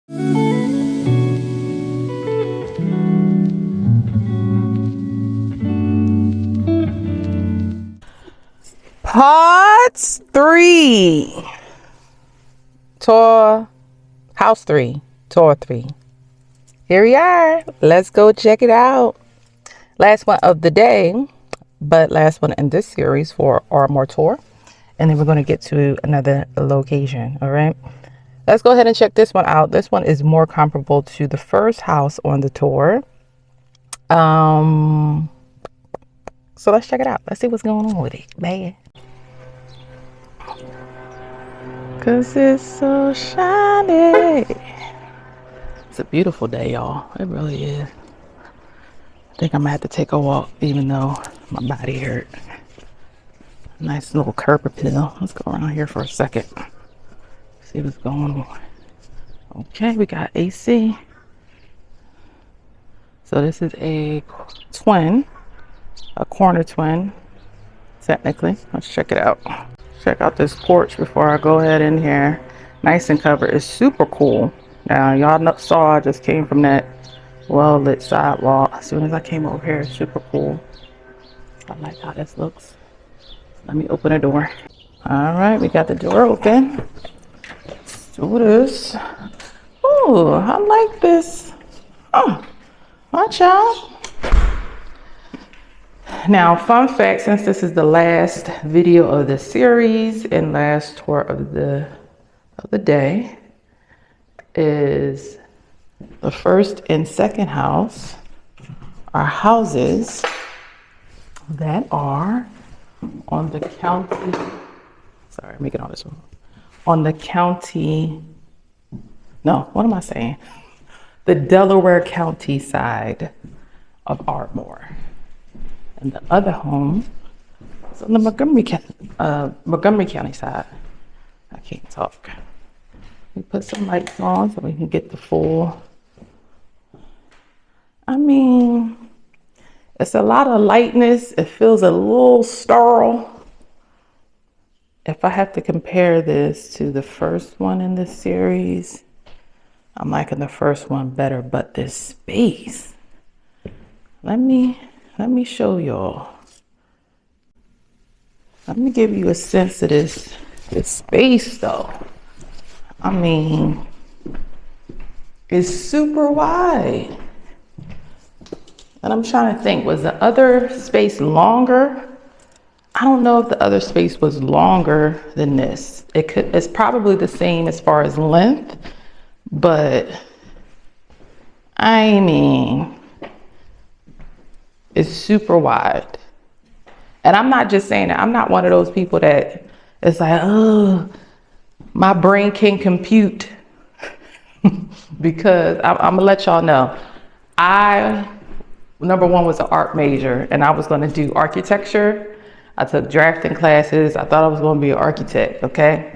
Part 3. Tour house 3. Tour 3. Here we are. Let's go check it out. Last one of the day, but last one in this series for Ardmore tour. And then we're going to get to another location. All right. Let's go ahead and check this one out. This one is more comparable to the first house on the tour. So let's check it out. Let's see what's going on with it, man. Cause it's so shiny. It's a beautiful day, y'all. It really is. I think I'm gonna have to take a walk even though my body hurt. Nice little curb appeal. Let's go around here for a second. See what's going on. Okay, we got AC. So this is a twin, a corner twin, technically. Let's check it out. Check out this porch before I go ahead in here. Nice and covered. It's super cool. Now, y'all saw I just came from that well-lit sidewalk. As soon as I came over here, it's super cool. I like how this looks. Let me open the door. All right, we got the door open. Let's do this. Oh, I like this. Oh, watch out. Now, fun fact, since this is the last video of the series and last tour of the day, is the first and second house are houses that are on the county, sorry, I'm making all this wrong. On the county, no, what am I saying? The Delaware County side of Ardmore. And the other home is on the Montgomery County side. I can't talk. We put some lights on so we can get the full. I mean, it's a lot of lightness. It feels a little sterile. If I have to compare this to the first one in this series, I'm liking the first one better, but this space. Let me show y'all. Let me give you a sense of this space though. I mean, it's super wide. And I'm trying to think, was the other space longer? I don't know if the other space was longer than this. It's probably the same as far as length, but I mean, it's super wide. And I'm not just saying that. I'm not one of those people that is like, oh, my brain can't compute. Because I'm gonna let y'all know, number one was an art major and I was gonna do architecture. I took drafting classes. I thought I was gonna be an architect, okay?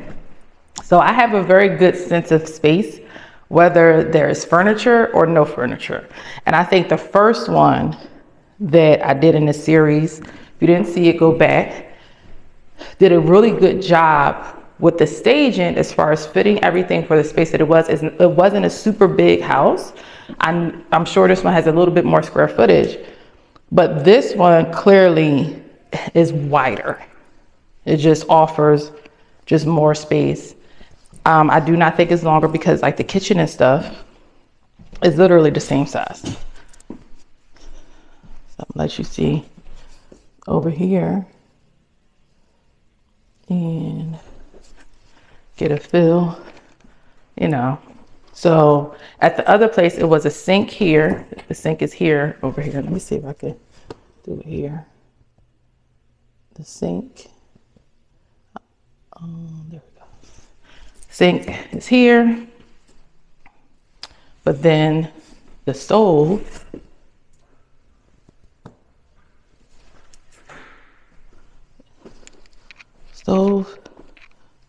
So I have a very good sense of space, whether there is furniture or no furniture. And I think the first one that I did in this series, if you didn't see it, go back, did a really good job with the staging as far as fitting everything for the space that it was. It wasn't a super big house. I'm sure this one has a little bit more square footage, but this one clearly is wider. It just offers just more space. I do not think it's longer because like the kitchen and stuff is literally the same size. So I'll let you see over here and get a feel, you know. So at the other place, it was a sink here. The sink is here, over here. Let me see if I can do it here. The sink. There we go. Sink is here. But then the stove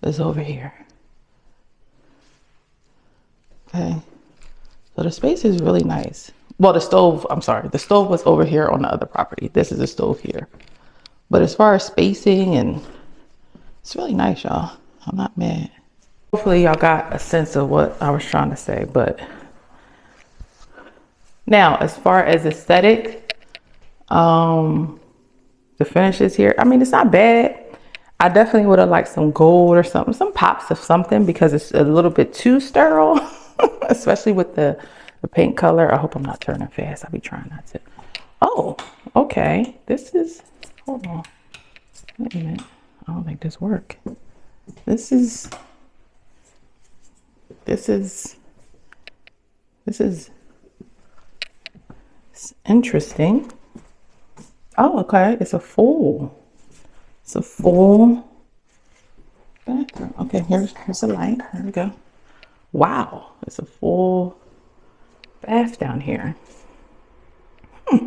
is over here. Okay, so the space is really nice. Well, the stove was over here on the other property. This is the stove here. But as far as spacing, and it's really nice, y'all. I'm not mad. Hopefully y'all got a sense of what I was trying to say. But now, as far as aesthetic, the finishes here, I mean, it's not bad. I definitely would have liked some gold or something, some pops of something, because it's a little bit too sterile, especially with the paint color. I hope I'm not turning fast. I'll be trying not to. Oh, okay. This is, hold on. Wait a minute. I don't think this works. This is it's interesting. Oh, okay. It's a full bathroom. Okay, here's the light. There we go. Wow, it's a full bath down here. Is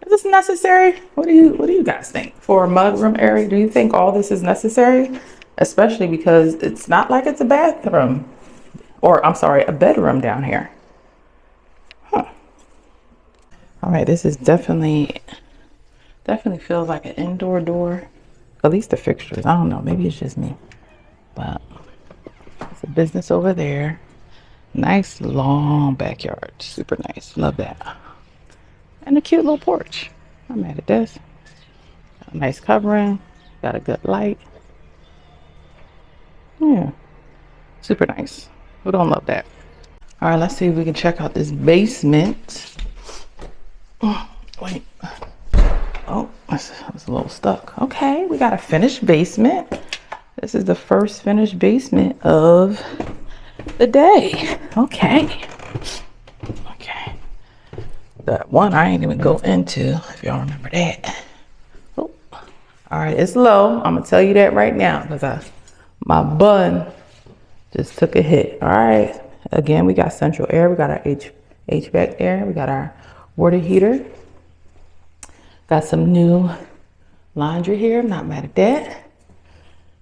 this necessary? What do you guys think for a mudroom area? Do you think all this is necessary? Especially because it's not like it's a bathroom, or I'm sorry, a bedroom down here. Huh. All right, this is definitely feels like an indoor door. At least the fixtures. I don't know. Maybe it's just me. But it's a business over there. Nice long backyard. Super nice. Love that. And a cute little porch. I'm mad at this. Got a nice covering. Got a good light. Yeah. Super nice. Who don't love that? All right, let's see if we can check out this basement. Oh, wait. Oh, I was a little stuck. Okay, we got a finished basement. This is the first finished basement of the day. Okay. That one I ain't even go into, if y'all remember that. Oh. All right, it's low. I'm gonna tell you that right now, because my bun just took a hit. All right. Again, we got central air. We got our HVAC there. We got our water heater. Got some new laundry here. I'm not mad at that.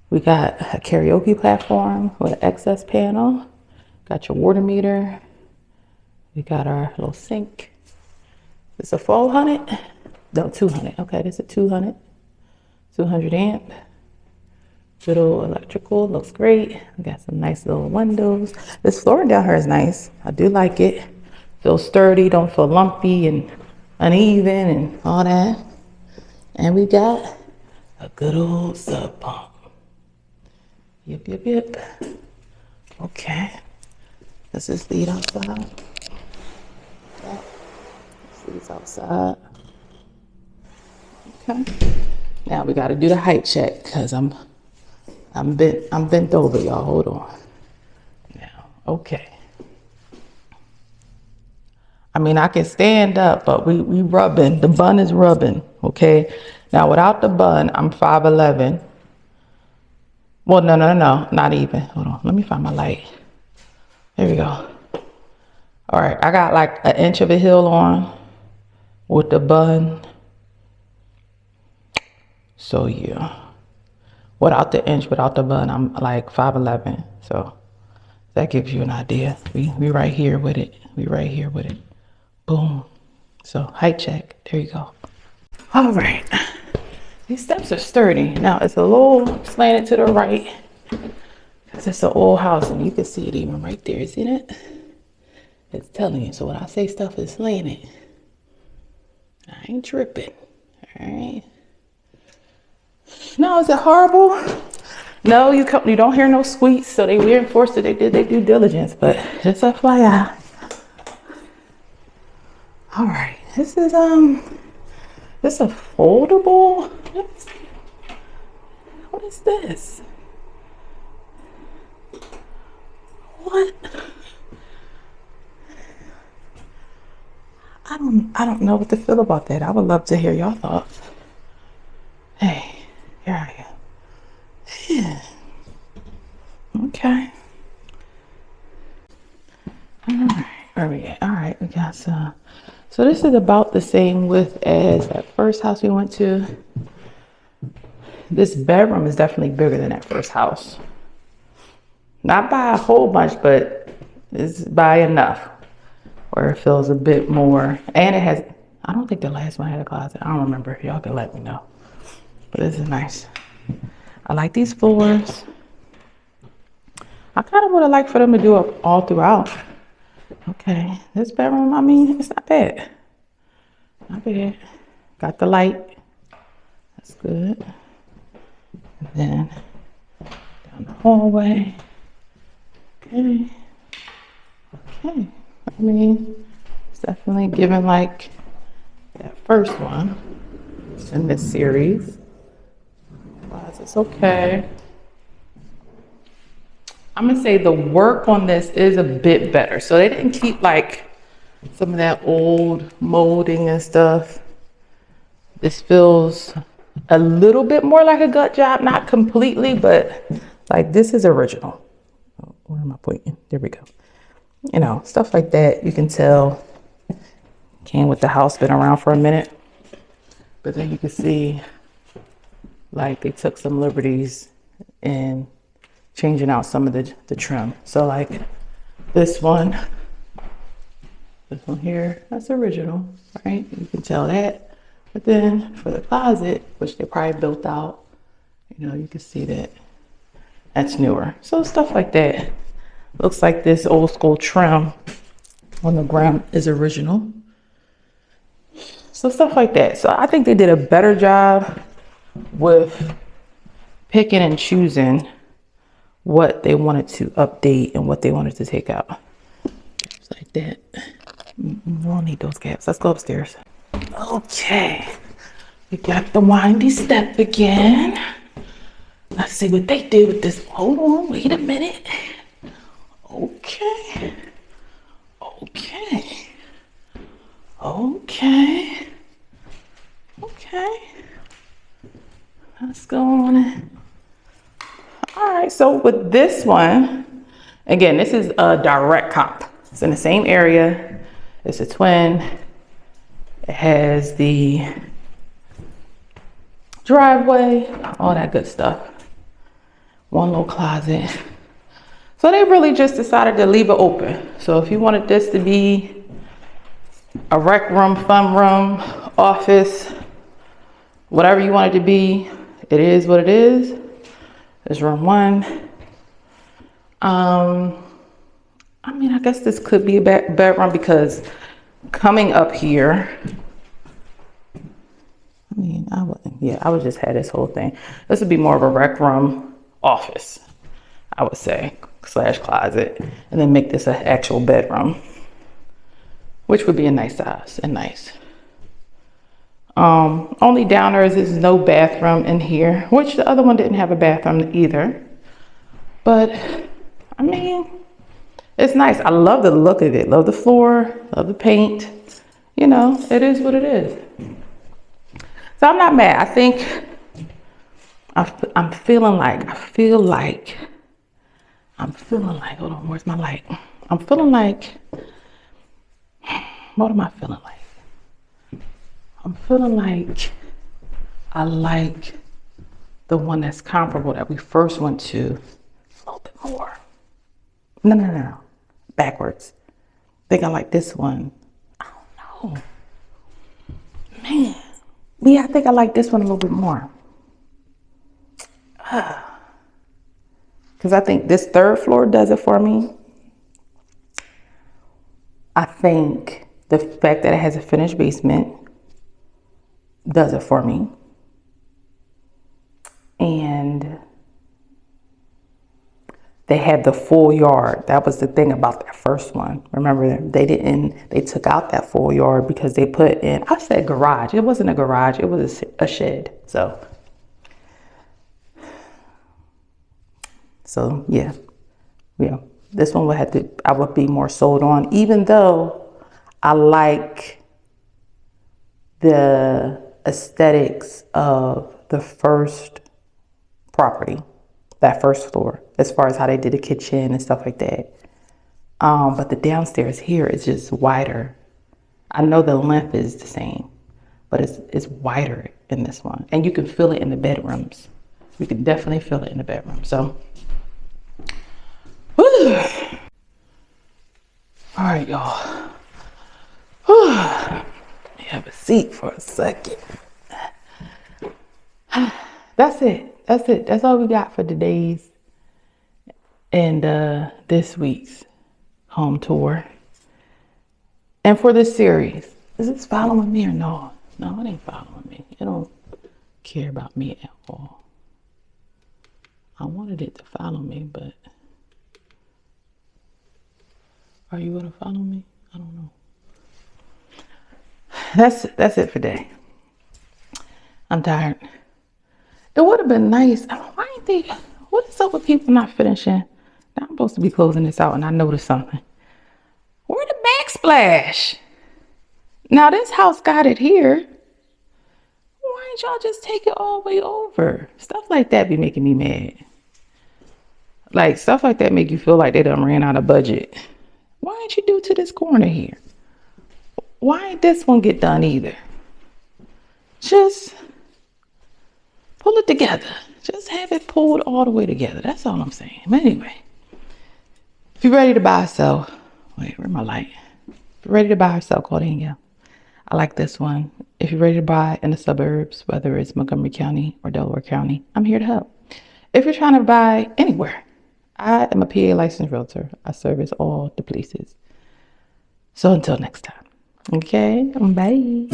We got a karaoke platform with an excess panel. Got your water meter. We got our little sink. It's a 400? No, 200. Okay, this is a 200 amp. Little electrical, looks great. We got some nice little windows. This flooring down here is nice. I do like it. Feels sturdy, don't feel lumpy and uneven and all that. And we got a good old sub pump. Yep. Okay. Let's just lead outside. It's outside. Okay. Now we got to do the height check, because I'm bent over, y'all. Hold on. Now, okay. I mean, I can stand up, but we rubbing. The bun is rubbing. Okay. Now without the bun, I'm 5'11". Well, no, not even. Hold on. Let me find my light. There we go. All right. I got like an inch of a heel on with the bun. So yeah, without the inch, without the bun, I'm like 5'11". So that gives you an idea. We right here with it. We right here with it. Boom. So height check. There you go. All right. These steps are sturdy. Now it's a little slanted to the right, because it's an old house, and you can see it even right there. Isn't it? It's telling you. So when I say stuff is slanted, I ain't tripping. All right. No, is it horrible? No, you don't hear no squeaks, so they reinforced that they did their due diligence, but just FYI. All right, this is this a foldable? What is this? What? I don't know what to feel about that. I would love to hear y'all thoughts. Hey, here I am. Yeah. Okay. All right, where we at? All right, we got some. So this is about the same width as that first house we went to. This bedroom is definitely bigger than that first house. Not by a whole bunch, but it's by enough where it feels a bit more. And it has, I don't think the last one had a closet. I don't remember. Y'all can let me know. But this is nice. I like these floors. I kind of would have liked for them to do it all throughout. Okay, this bedroom, I mean, it's not bad. Not bad. Got the light. That's good. And then down the hallway. Okay. Okay. I mean, it's definitely giving like that first one in this series. It's okay. I'm gonna say the work on this is a bit better. So they didn't keep like some of that old molding and stuff. This feels a little bit more like a gut job, not completely, but like this is original. Oh, where am I pointing? There we go. You know, stuff like that, you can tell came with the house, been around for a minute. But then you can see like they took some liberties in changing out some of the trim. So like this one here, that's original, right? You can tell that. But then for the closet, which they probably built out, you know, you can see that that's newer. So stuff like that. Looks like this old school trim on the ground is original. So stuff like that. So I think they did a better job with picking and choosing what they wanted to update and what they wanted to take out. Just like that. We don't need those gaps. Let's go upstairs. Okay. We got the windy step again. Let's see what they did with this. Hold on, wait a minute. Okay. Okay. Okay. Okay. Let's go on. All right, so with this one, again, this is a direct comp. It's in the same area. It's a twin. It has the driveway, all that good stuff. One little closet. So they really just decided to leave it open. So if you wanted this to be a rec room, fun room, office, whatever you want it to be, it is what it is. There's room one. I mean, I guess this could be a bedroom because coming up here, I mean, I would just have this whole thing. This would be more of a rec room office, I would say, / closet, and then make this an actual bedroom, which would be a nice size and nice. Only downer is there's no bathroom in here, which the other one didn't have a bathroom either. But I mean, it's nice. I love the look of it. Love the floor, love the paint. You know, it is what it is. So I'm not mad. I think I'm feeling like, hold on, where's my light? I'm feeling like, what am I feeling like? I'm feeling like I like the one that's comparable that we first went to a little bit more. No. Backwards. I think I like this one. I don't know. Man. Yeah, I think I like this one a little bit more. Because I think this third floor does it for me. I think the fact that it has a finished basement does it for me. And they had the full yard. That was the thing about that first one. Remember, they took out that full yard because they put in, I said garage. It wasn't a garage, it was a shed. So yeah, this one I would be more sold on, even though I like the aesthetics of the first property, that first floor, as far as how they did the kitchen and stuff like that. But the downstairs here is just wider. I know the length is the same, but it's wider in this one. And you can feel it in the bedrooms. You can definitely feel it in the bedroom. So, whew. All right, y'all. Have a seat for a second. That's it. That's all we got for today's in this week's home tour. And for this series, is this following me or no? No, it ain't following me. It don't care about me at all. I wanted it to follow me, but are you gonna follow me? I don't know. That's it for today. I'm tired. It would have been nice. Why ain't they? What is up with people not finishing? I'm supposed to be closing this out, and I noticed something. Where the backsplash? Now this house got it here. Why ain't y'all just take it all the way over? Stuff like that be making me mad. Like stuff like that make you feel like they done ran out of budget. Why ain't you do to this corner here? Why ain't this one get done either? Just pull it together. Just have it pulled all the way together. That's all I'm saying. But anyway, if you're ready to buy or sell, wait, where's my light? If you're ready to buy or sell, call Danielle. I like this one. If you're ready to buy in the suburbs, whether it's Montgomery County or Delaware County, I'm here to help. If you're trying to buy anywhere, I am a PA licensed realtor. I service all the places. So until next time. Okay, bye.